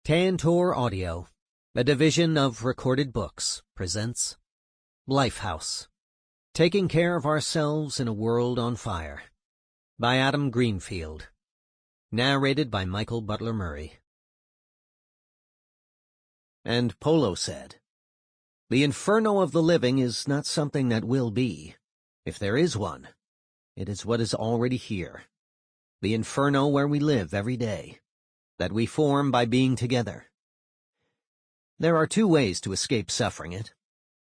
Tantor Audio, a division of Recorded Books, presents Lifehouse, Taking Care of Ourselves in a World on Fire, by Adam Greenfield, narrated by Michael Butler Murray. And Polo said, "The inferno of the living is not something that will be. If there is one, it is what is already here. The inferno where we live every day, that we form by being together. There are two ways to escape suffering it.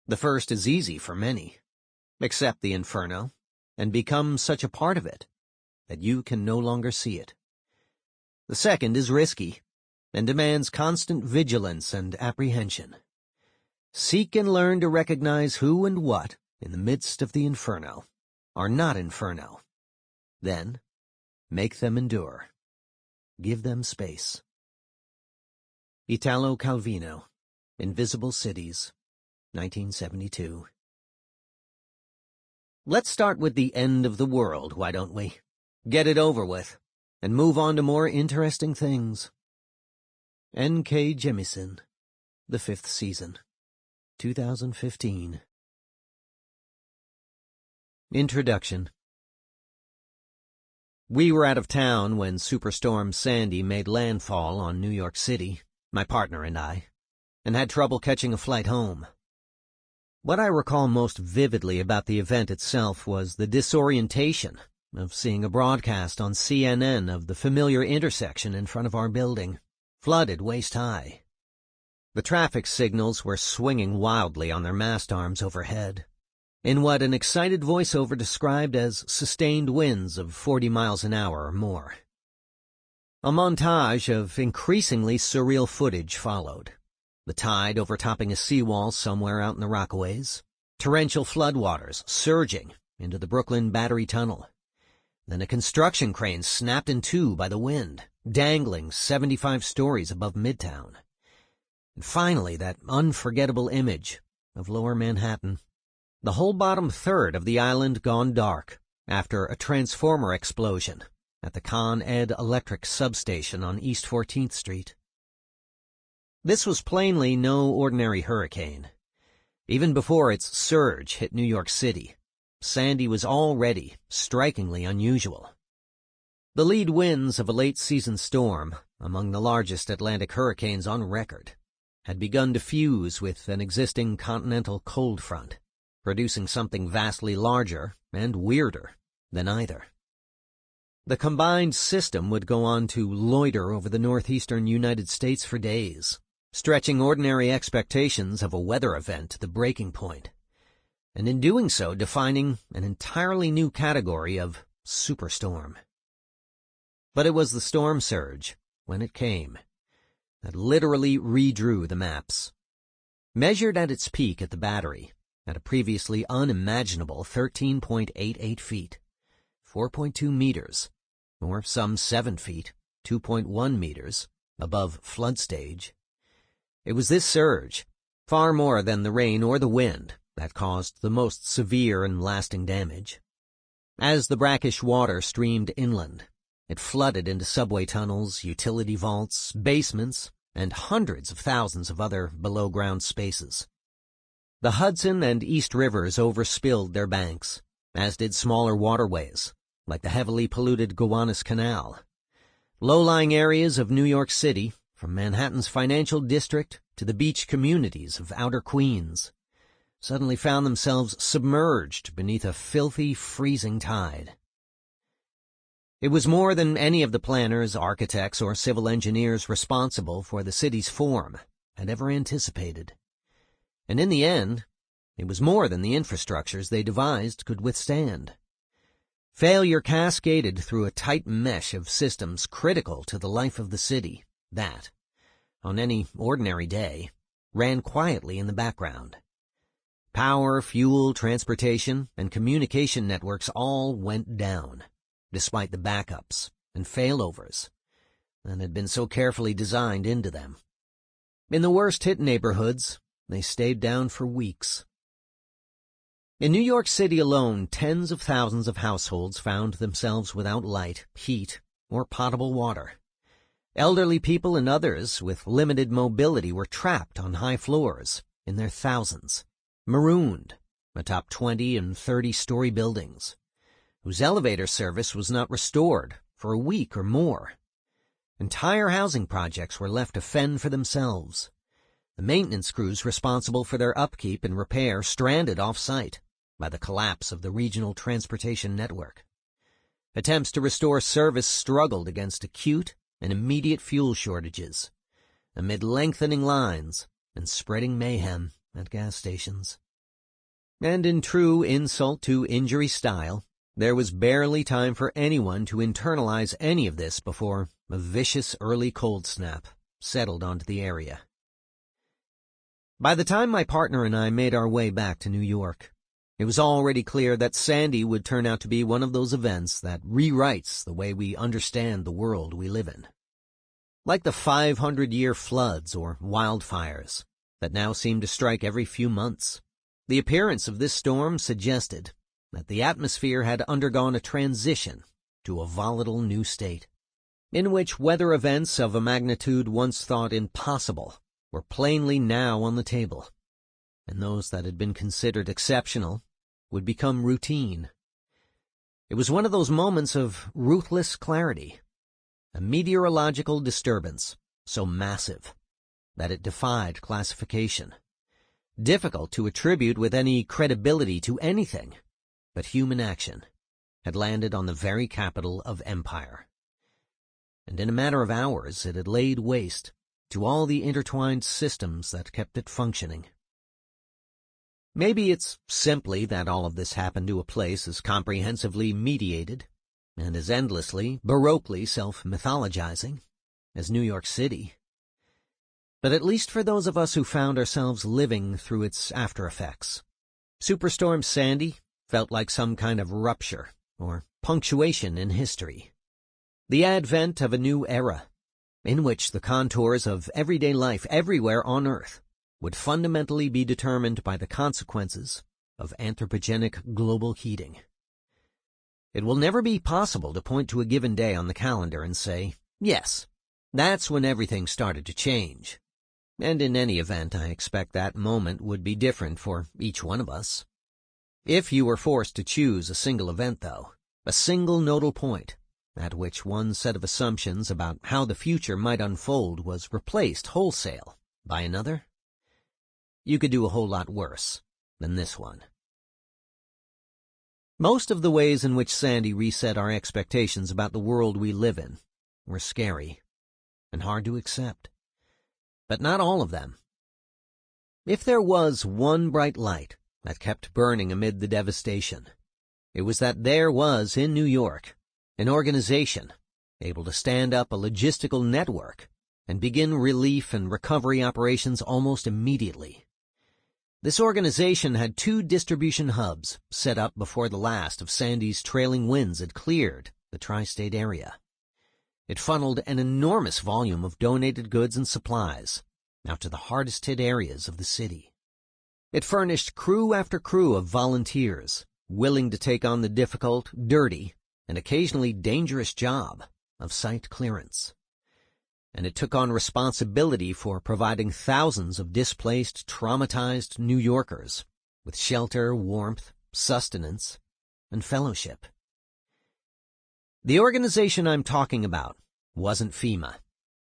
The first is easy for many. Accept the inferno, and become such a part of it that you can no longer see it. The second is risky, and demands constant vigilance and apprehension. Seek and learn to recognize who and what, in the midst of the inferno, are not inferno. Then, make them endure. Give them space." Italo Calvino, Invisible Cities, 1972. Let's start with the end of the world, why don't we? Get it over with, and move on to more interesting things. N.K. Jemisin, The Fifth Season, 2015. Introduction. We were out of town when Superstorm Sandy made landfall on New York City, my partner and I, and had trouble catching a flight home. What I recall most vividly about the event itself was the disorientation of seeing a broadcast on CNN of the familiar intersection in front of our building, flooded waist-high. The traffic signals were swinging wildly on their mast arms overhead, in what an excited voiceover described as sustained winds of 40 miles an hour or more. A montage of increasingly surreal footage followed. The tide overtopping a seawall somewhere out in the Rockaways, torrential floodwaters surging into the Brooklyn Battery Tunnel. Then a construction crane snapped in two by the wind, dangling 75 stories above Midtown. And finally, that unforgettable image of Lower Manhattan. The whole bottom third of the island gone dark after a transformer explosion at the Con Ed Electric substation on East 14th Street. This was plainly no ordinary hurricane. Even before its surge hit New York City, Sandy was already strikingly unusual. The lead winds of a late-season storm, among the largest Atlantic hurricanes on record, had begun to fuse with an existing continental cold front, producing something vastly larger and weirder than either. The combined system would go on to loiter over the northeastern United States for days, stretching ordinary expectations of a weather event to the breaking point, and in doing so defining an entirely new category of superstorm. But it was the storm surge, when it came, that literally redrew the maps. Measured at its peak at the Battery, at a previously unimaginable 13.88 feet, 4.2 meters, or some 7 feet, 2.1 meters, above flood stage. It was this surge, far more than the rain or the wind, that caused the most severe and lasting damage. As the brackish water streamed inland, it flooded into subway tunnels, utility vaults, basements, and hundreds of thousands of other below-ground spaces. The Hudson and East Rivers overspilled their banks, as did smaller waterways, like the heavily polluted Gowanus Canal. Low-lying areas of New York City, from Manhattan's financial district to the beach communities of outer Queens, suddenly found themselves submerged beneath a filthy, freezing tide. It was more than any of the planners, architects, or civil engineers responsible for the city's form had ever anticipated. And in the end, it was more than the infrastructures they devised could withstand. Failure cascaded through a tight mesh of systems critical to the life of the city that, on any ordinary day, ran quietly in the background. Power, fuel, transportation, and communication networks all went down, despite the backups and failovers that had been so carefully designed into them. In the worst-hit neighborhoods, they stayed down for weeks. In New York City alone, tens of thousands of households found themselves without light, heat, or potable water. Elderly people and others with limited mobility were trapped on high floors in their thousands, marooned atop 20 and 30-story buildings, whose elevator service was not restored for a week or more. Entire housing projects were left to fend for themselves. The maintenance crews responsible for their upkeep and repair stranded off-site by the collapse of the regional transportation network. Attempts to restore service struggled against acute and immediate fuel shortages, amid lengthening lines and spreading mayhem at gas stations. And in true insult-to-injury style, there was barely time for anyone to internalize any of this before a vicious early cold snap settled onto the area. By the time my partner and I made our way back to New York, it was already clear that Sandy would turn out to be one of those events that rewrites the way we understand the world we live in. Like the 500-year floods or wildfires that now seem to strike every few months, the appearance of this storm suggested that the atmosphere had undergone a transition to a volatile new state, in which weather events of a magnitude once thought impossible were plainly now on the table, and those that had been considered exceptional would become routine. It was one of those moments of ruthless clarity, a meteorological disturbance so massive that it defied classification, difficult to attribute with any credibility to anything but human action, had landed on the very capital of empire. And in a matter of hours it had laid waste to all the intertwined systems that kept it functioning. Maybe it's simply that all of this happened to a place as comprehensively mediated and as endlessly, baroquely self-mythologizing as New York City. But at least for those of us who found ourselves living through its after-effects, Superstorm Sandy felt like some kind of rupture or punctuation in history. The advent of a new era, in which the contours of everyday life everywhere on Earth would fundamentally be determined by the consequences of anthropogenic global heating. It will never be possible to point to a given day on the calendar and say, yes, that's when everything started to change. And in any event, I expect that moment would be different for each one of us. If you were forced to choose a single event, though, a single nodal point, at which one set of assumptions about how the future might unfold was replaced wholesale by another, you could do a whole lot worse than this one. Most of the ways in which Sandy reset our expectations about the world we live in were scary and hard to accept, but not all of them. If there was one bright light that kept burning amid the devastation, it was that there was in New York an organization able to stand up a logistical network and begin relief and recovery operations almost immediately. This organization had 2 distribution hubs set up before the last of Sandy's trailing winds had cleared the tri-state area. It funneled an enormous volume of donated goods and supplies out to the hardest-hit areas of the city. It furnished crew after crew of volunteers willing to take on the difficult, dirty, and occasionally dangerous job of site clearance. And it took on responsibility for providing thousands of displaced, traumatized New Yorkers with shelter, warmth, sustenance, and fellowship. The organization I'm talking about wasn't FEMA,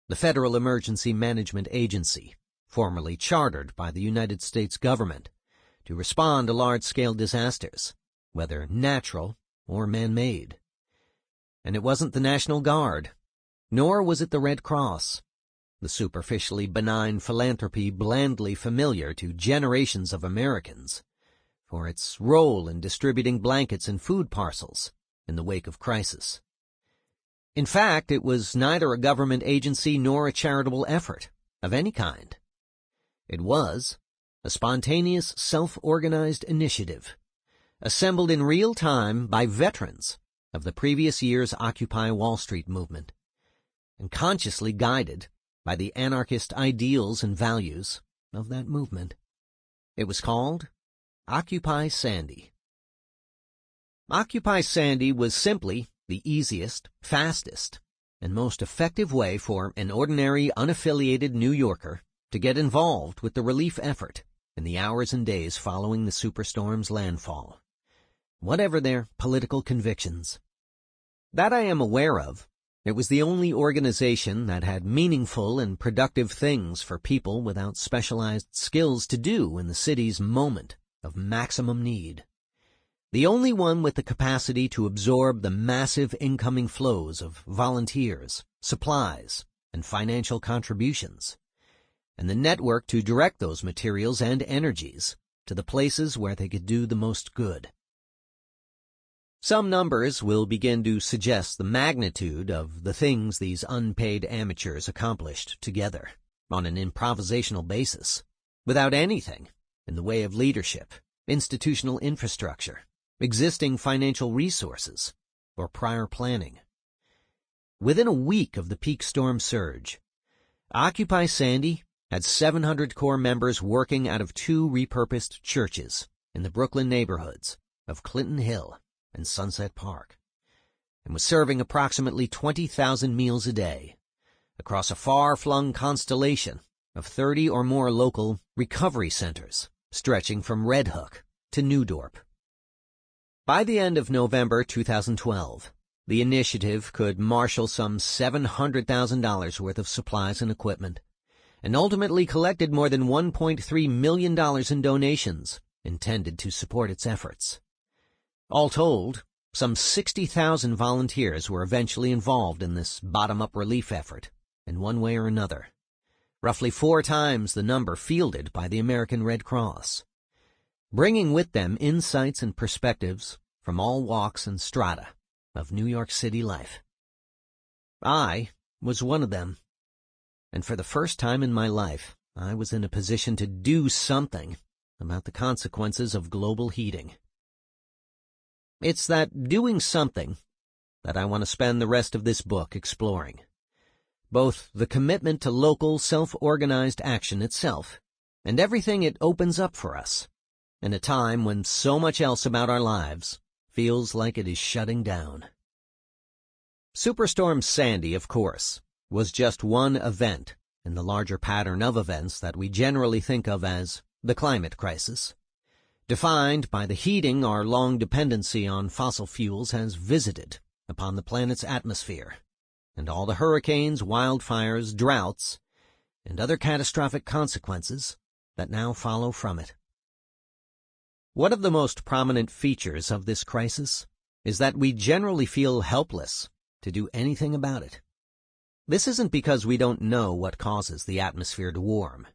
the Federal Emergency Management Agency, formerly chartered by the United States government to respond to large-scale disasters, whether natural or man-made. And it wasn't the National Guard, nor was it the Red Cross, the superficially benign philanthropy blandly familiar to generations of Americans, for its role in distributing blankets and food parcels in the wake of crisis. In fact, it was neither a government agency nor a charitable effort of any kind. It was a spontaneous, self-organized initiative, assembled in real time by veterans of the previous year's Occupy Wall Street movement, and consciously guided by the anarchist ideals and values of that movement. It was called Occupy Sandy. Occupy Sandy was simply the easiest, fastest, and most effective way for an ordinary, unaffiliated New Yorker to get involved with the relief effort in the hours and days following the superstorm's landfall, whatever their political convictions. That I am aware of. It was the only organization that had meaningful and productive things for people without specialized skills to do in the city's moment of maximum need. The only one with the capacity to absorb the massive incoming flows of volunteers, supplies, and financial contributions, and the network to direct those materials and energies to the places where they could do the most good. Some numbers will begin to suggest the magnitude of the things these unpaid amateurs accomplished together on an improvisational basis, without anything in the way of leadership, institutional infrastructure, existing financial resources, or prior planning. Within a week of the peak storm surge, Occupy Sandy had 700 core members working out of 2 repurposed churches in the Brooklyn neighborhoods of Clinton Hill and Sunset Park, and was serving approximately 20,000 meals a day across a far-flung constellation of 30 or more local recovery centers stretching from Red Hook to New Dorp. By the end of November 2012, the initiative could marshal some $700,000 worth of supplies and equipment, and ultimately collected more than $1.3 million in donations intended to support its efforts. All told, some 60,000 volunteers were eventually involved in this bottom-up relief effort, in one way or another, roughly 4 times the number fielded by the American Red Cross, bringing with them insights and perspectives from all walks and strata of New York City life. I was one of them, and for the first time in my life, I was in a position to do something about the consequences of global heating. It's that doing something that I want to spend the rest of this book exploring. Both the commitment to local, self-organized action itself, and everything it opens up for us, in a time when so much else about our lives feels like it is shutting down. Superstorm Sandy, of course, was just one event in the larger pattern of events that we generally think of as the climate crisis, defined by the heating our long dependency on fossil fuels has visited upon the planet's atmosphere, and all the hurricanes, wildfires, droughts, and other catastrophic consequences that now follow from it. One of the most prominent features of this crisis is that we generally feel helpless to do anything about it. This isn't because we don't know what causes the atmosphere to warm.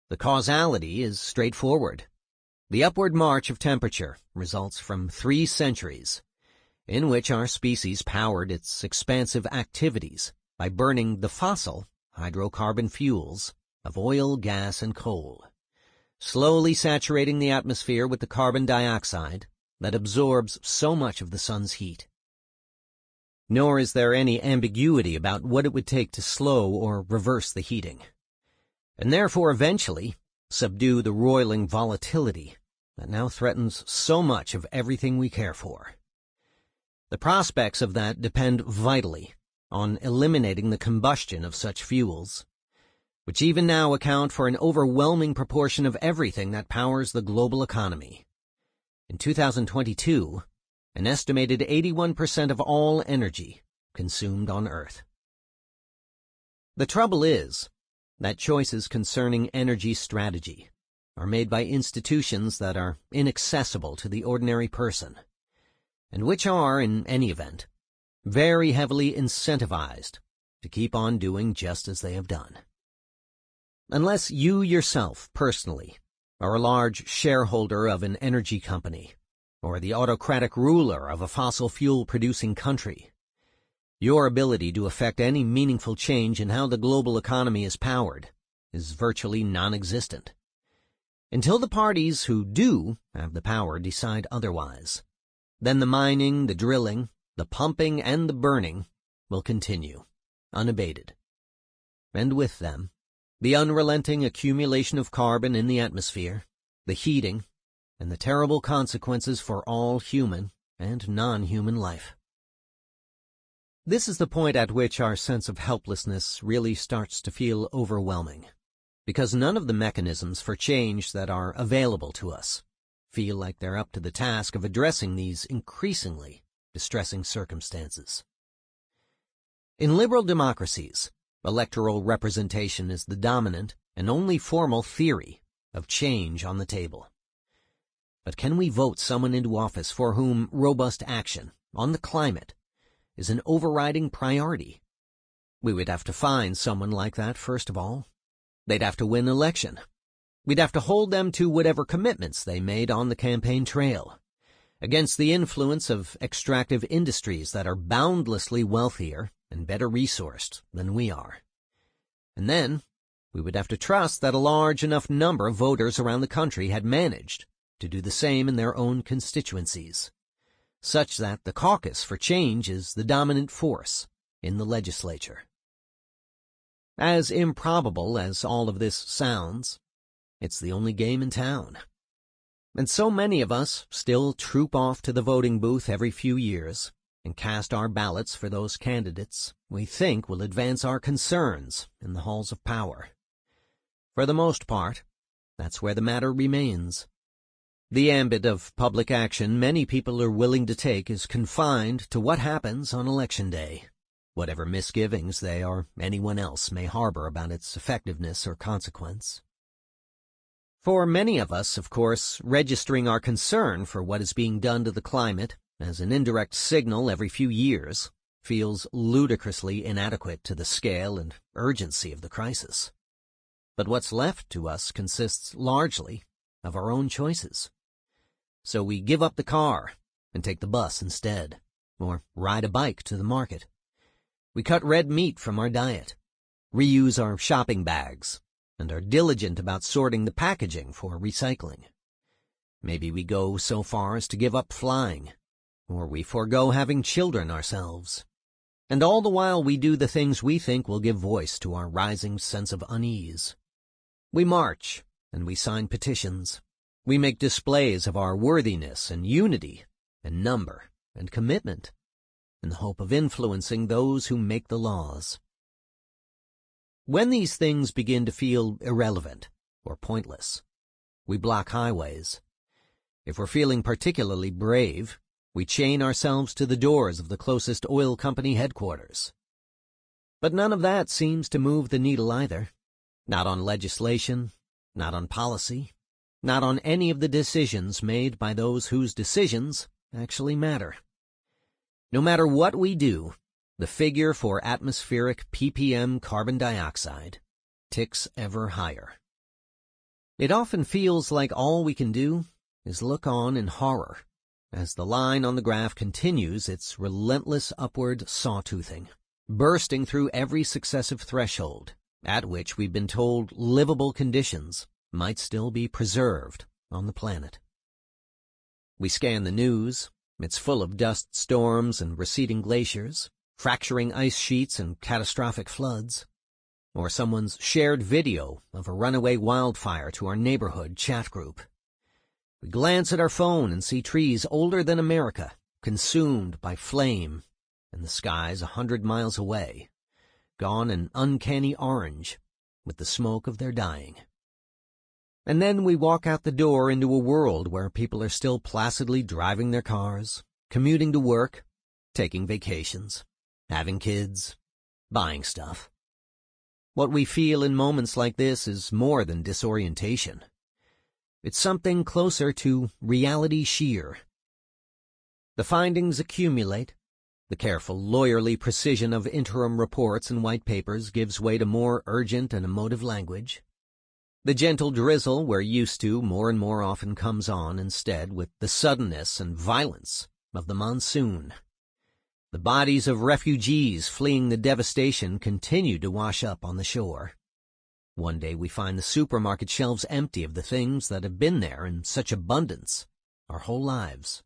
The causality is straightforward. The upward march of temperature results from 3 centuries in which our species powered its expansive activities by burning the fossil hydrocarbon fuels of oil, gas, and coal, slowly saturating the atmosphere with the carbon dioxide that absorbs so much of the sun's heat. Nor is there any ambiguity about what it would take to slow or reverse the heating, and therefore eventually subdue the roiling volatility that now threatens so much of everything we care for. The prospects of that depend vitally on eliminating the combustion of such fuels, which even now account for an overwhelming proportion of everything that powers the global economy. In 2022, an estimated 81% of all energy consumed on Earth. The trouble is that choices concerning energy strategy are made by institutions that are inaccessible to the ordinary person, and which are, in any event, very heavily incentivized to keep on doing just as they have done. Unless you yourself, personally, are a large shareholder of an energy company, or the autocratic ruler of a fossil fuel-producing country, your ability to effect any meaningful change in how the global economy is powered is virtually non-existent, until the parties who do have the power decide otherwise. Then the mining, the drilling, the pumping, and the burning will continue, unabated. And with them, the unrelenting accumulation of carbon in the atmosphere, the heating, and the terrible consequences for all human and non-human life. This is the point at which our sense of helplessness really starts to feel overwhelming, because none of the mechanisms for change that are available to us feel like they're up to the task of addressing these increasingly distressing circumstances. In liberal democracies, electoral representation is the dominant and only formal theory of change on the table. But can we vote someone into office for whom robust action on the climate is an overriding priority? We would have to find someone like that, first of all. They'd have to win an election. We'd have to hold them to whatever commitments they made on the campaign trail, against the influence of extractive industries that are boundlessly wealthier and better resourced than we are. And then we would have to trust that a large enough number of voters around the country had managed to do the same in their own constituencies, such that the caucus for change is the dominant force in the legislature. As improbable as all of this sounds, it's the only game in town. And so many of us still troop off to the voting booth every few years and cast our ballots for those candidates we think will advance our concerns in the halls of power. For the most part, that's where the matter remains. The ambit of public action many people are willing to take is confined to what happens on Election Day, whatever misgivings they or anyone else may harbor about its effectiveness or consequence. For many of us, of course, registering our concern for what is being done to the climate as an indirect signal every few years feels ludicrously inadequate to the scale and urgency of the crisis. But what's left to us consists largely of our own choices. So we give up the car and take the bus instead, or ride a bike to the market. We cut red meat from our diet, reuse our shopping bags, and are diligent about sorting the packaging for recycling. Maybe we go so far as to give up flying, or we forego having children ourselves. And all the while we do the things we think will give voice to our rising sense of unease. We march, and we sign petitions. We make displays of our worthiness and unity and number and commitment in the hope of influencing those who make the laws. When these things begin to feel irrelevant or pointless, we block highways. If we're feeling particularly brave, we chain ourselves to the doors of the closest oil company headquarters. But none of that seems to move the needle either. Not on legislation, not on policy, not on any of the decisions made by those whose decisions actually matter. No matter what we do, the figure for atmospheric ppm carbon dioxide ticks ever higher. It often feels like all we can do is look on in horror as the line on the graph continues its relentless upward sawtoothing, bursting through every successive threshold at which we've been told livable conditions might still be preserved on the planet. We scan the news. It's full of dust storms and receding glaciers, fracturing ice sheets and catastrophic floods, or someone's shared video of a runaway wildfire to our neighborhood chat group. We glance at our phone and see trees older than America consumed by flame, and the skies 100 miles away, gone an uncanny orange with the smoke of their dying. And then we walk out the door into a world where people are still placidly driving their cars, commuting to work, taking vacations, having kids, buying stuff. What we feel in moments like this is more than disorientation. It's something closer to reality sheer. The findings accumulate. The careful, lawyerly precision of interim reports and white papers gives way to more urgent and emotive language. The gentle drizzle we're used to more and more often comes on instead with the suddenness and violence of the monsoon. The bodies of refugees fleeing the devastation continue to wash up on the shore. One day we find the supermarket shelves empty of the things that have been there in such abundance our whole lives.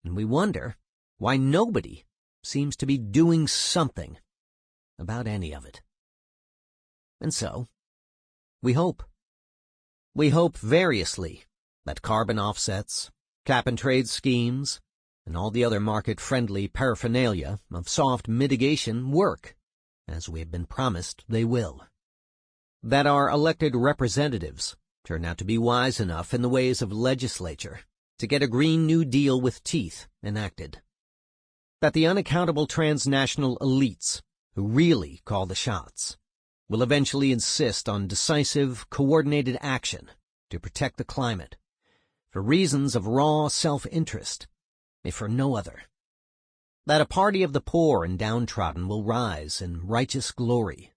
And we wonder why nobody seems to be doing something about any of it. And so, we hope. We hope variously that carbon offsets, cap-and-trade schemes, and all the other market-friendly paraphernalia of soft mitigation work, as we have been promised they will. That our elected representatives turn out to be wise enough in the ways of legislature to get a Green New Deal with teeth enacted. That the unaccountable transnational elites, who really call the shots, will eventually insist on decisive, coordinated action to protect the climate, for reasons of raw self-interest, if for no other. That a party of the poor and downtrodden will rise in righteous glory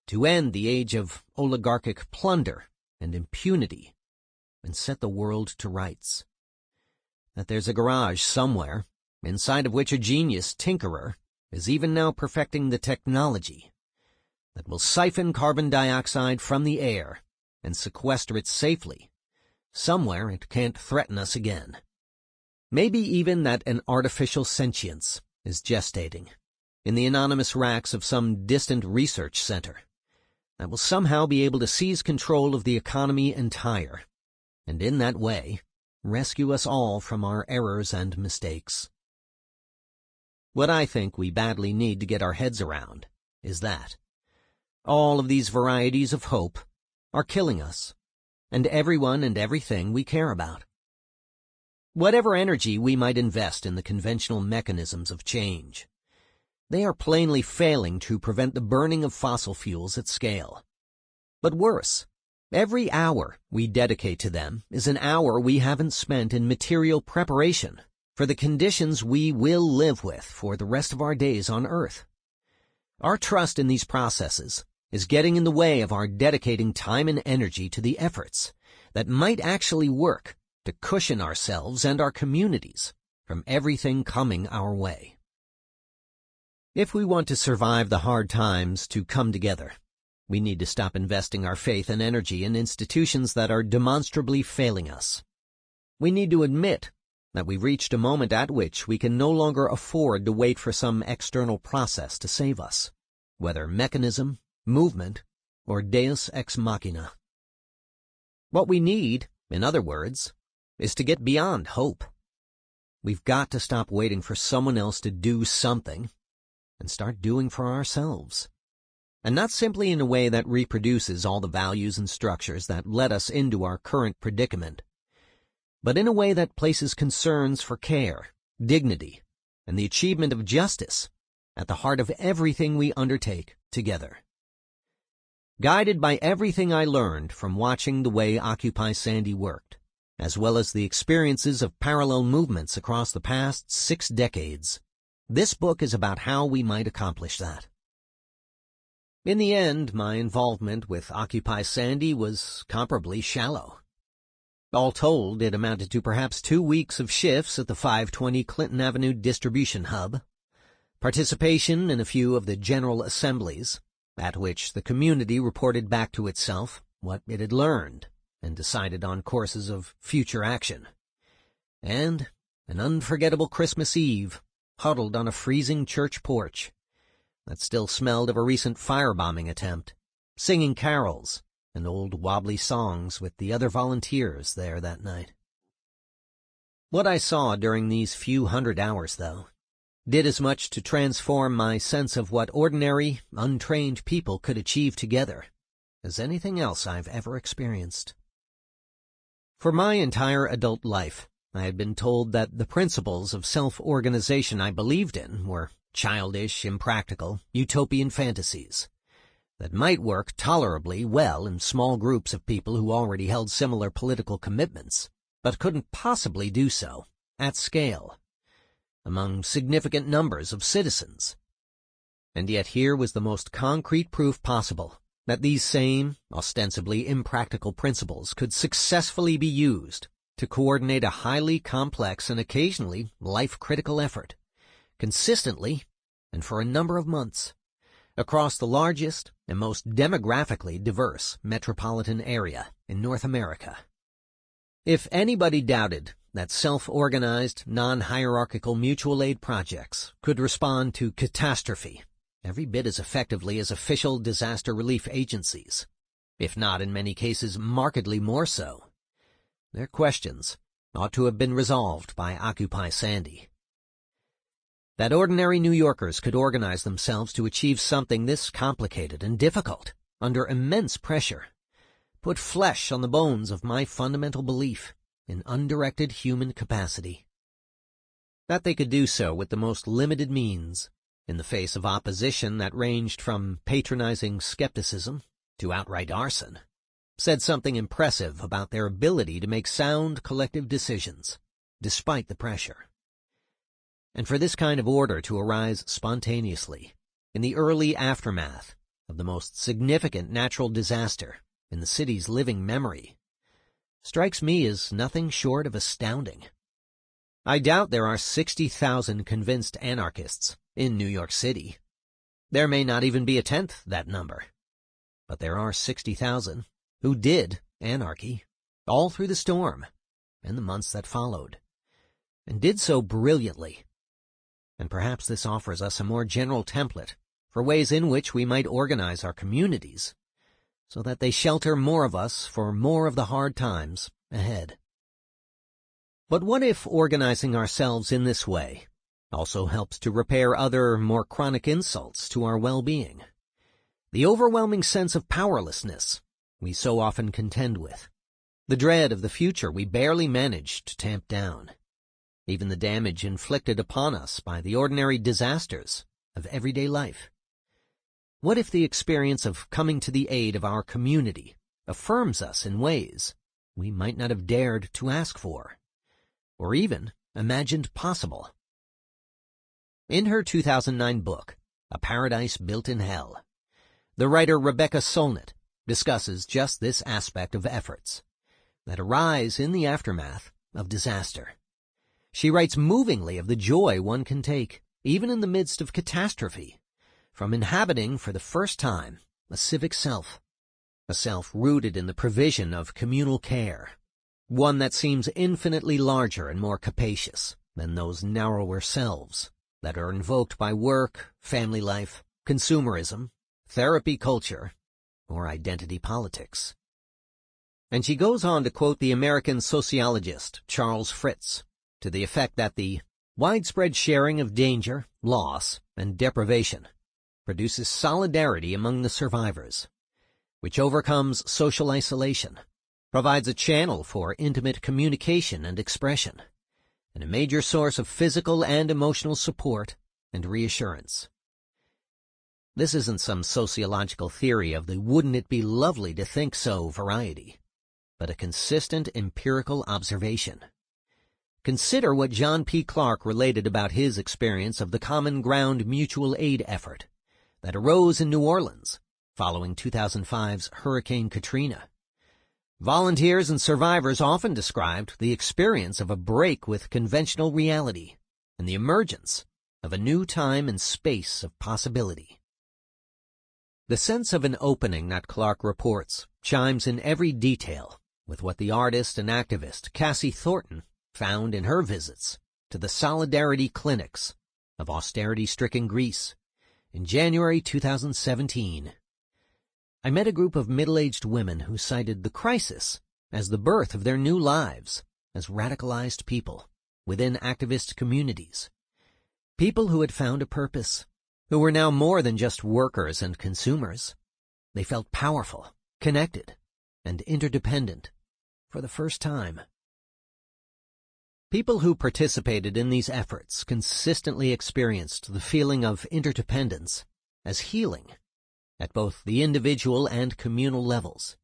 to end the age of oligarchic plunder and impunity and set the world to rights. That there's a garage somewhere, inside of which a genius tinkerer is even now perfecting the technology that will siphon carbon dioxide from the air and sequester it safely, somewhere it can't threaten us again. Maybe even that an artificial sentience is gestating in the anonymous racks of some distant research center that will somehow be able to seize control of the economy entire, and in that way rescue us all from our errors and mistakes. What I think we badly need to get our heads around is that all of these varieties of hope are killing us, and everyone and everything we care about. Whatever energy we might invest in the conventional mechanisms of change, they are plainly failing to prevent the burning of fossil fuels at scale. But worse, every hour we dedicate to them is an hour we haven't spent in material preparation for the conditions we will live with for the rest of our days on Earth. Our trust in these processes is getting in the way of our dedicating time and energy to the efforts that might actually work to cushion ourselves and our communities from everything coming our way. If we want to survive the hard times to come together, we need to stop investing our faith and energy in institutions that are demonstrably failing us. We need to admit that we've reached a moment at which we can no longer afford to wait for some external process to save us, whether mechanism, movement, or deus ex machina. What we need, in other words, is to get beyond hope. We've got to stop waiting for someone else to do something and start doing for ourselves. And not simply in a way that reproduces all the values and structures that led us into our current predicament, but in a way that places concerns for care, dignity, and the achievement of justice at the heart of everything we undertake together. Guided by everything I learned from watching the way Occupy Sandy worked, as well as the experiences of parallel movements across the past 6 decades, this book is about how we might accomplish that. In the end, my involvement with Occupy Sandy was comparably shallow. All told, it amounted to perhaps 2 weeks of shifts at the 520 Clinton Avenue distribution hub, participation in a few of the general assemblies, at which the community reported back to itself what it had learned and decided on courses of future action, and an unforgettable Christmas Eve huddled on a freezing church porch that still smelled of a recent firebombing attempt, singing carols and old wobbly songs with the other volunteers there that night. What I saw during these few hundred hours, though, did as much to transform my sense of what ordinary, untrained people could achieve together as anything else I've ever experienced. For my entire adult life, I had been told that the principles of self-organization I believed in were childish, impractical, utopian fantasies that might work tolerably well in small groups of people who already held similar political commitments, but couldn't possibly do so, at scale, among significant numbers of citizens. And yet here was the most concrete proof possible that these same, ostensibly impractical principles could successfully be used to coordinate a highly complex and occasionally life-critical effort, consistently and for a number of months, across the largest and most demographically diverse metropolitan area in North America. If anybody doubted that self-organized, non-hierarchical mutual aid projects could respond to catastrophe every bit as effectively as official disaster relief agencies, if not in many cases markedly more so, their questions ought to have been resolved by Occupy Sandy. That ordinary New Yorkers could organize themselves to achieve something this complicated and difficult, under immense pressure, put flesh on the bones of my fundamental belief in undirected human capacity. That they could do so with the most limited means, in the face of opposition that ranged from patronizing skepticism to outright arson, said something impressive about their ability to make sound collective decisions, despite the pressure. And for this kind of order to arise spontaneously, in the early aftermath of the most significant natural disaster in the city's living memory, strikes me as nothing short of astounding. I doubt there are 60,000 convinced anarchists in New York City. There may not even be a tenth that number. But there are 60,000 who did anarchy all through the storm and the months that followed, and did so brilliantly. And perhaps this offers us a more general template for ways in which we might organize our communities so that they shelter more of us for more of the hard times ahead. But what if organizing ourselves in this way also helps to repair other, more chronic insults to our well-being? The overwhelming sense of powerlessness we so often contend with, the dread of the future we barely manage to tamp down, even the damage inflicted upon us by the ordinary disasters of everyday life. What if the experience of coming to the aid of our community affirms us in ways we might not have dared to ask for, or even imagined possible? In her 2009 book, A Paradise Built in Hell, the writer Rebecca Solnit discusses just this aspect of efforts that arise in the aftermath of disaster. She writes movingly of the joy one can take, even in the midst of catastrophe, from inhabiting for the first time a civic self, a self rooted in the provision of communal care, one that seems infinitely larger and more capacious than those narrower selves that are invoked by work, family life, consumerism, therapy culture, or identity politics. And she goes on to quote the American sociologist Charles Fritz to the effect that the widespread sharing of danger, loss, and deprivation produces solidarity among the survivors, which overcomes social isolation, provides a channel for intimate communication and expression, and a major source of physical and emotional support and reassurance. This isn't some sociological theory of the wouldn't it be lovely to think so variety, but a consistent empirical observation. Consider what John P. Clark related about his experience of the Common Ground mutual aid effort that arose in New Orleans following 2005's Hurricane Katrina. Volunteers and survivors often described the experience of a break with conventional reality and the emergence of a new time and space of possibility. The sense of an opening that Clark reports chimes in every detail with what the artist and activist Cassie Thornton found in her visits to the Solidarity Clinics of austerity-stricken Greece in January 2017. I met a group of middle-aged women who cited the crisis as the birth of their new lives as radicalized people within activist communities, people who had found a purpose, who were now more than just workers and consumers. They felt powerful, connected, and interdependent for the first time. People who participated in these efforts consistently experienced the feeling of interdependence as healing at both the individual and communal levels.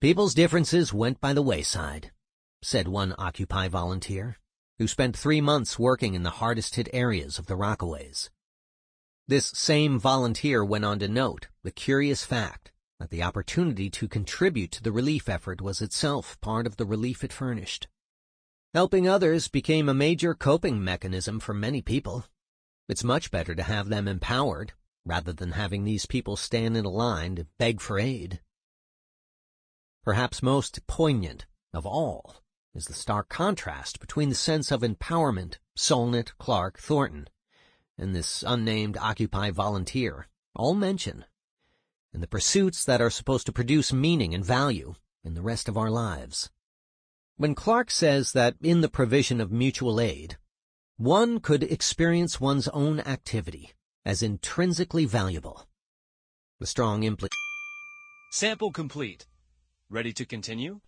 People's differences went by the wayside, said one Occupy volunteer, who spent 3 months working in the hardest-hit areas of the Rockaways. This same volunteer went on to note the curious fact that the opportunity to contribute to the relief effort was itself part of the relief it furnished. Helping others became a major coping mechanism for many people. It's much better to have them empowered rather than having these people stand in a line to beg for aid. Perhaps most poignant of all is the stark contrast between the sense of empowerment Solnit, Clark, Thornton, and this unnamed Occupy volunteer all mention, and the pursuits that are supposed to produce meaning and value in the rest of our lives. When Clark says that in the provision of mutual aid, One could experience one's own activity as intrinsically valuable. The strong Sample complete. Ready to continue?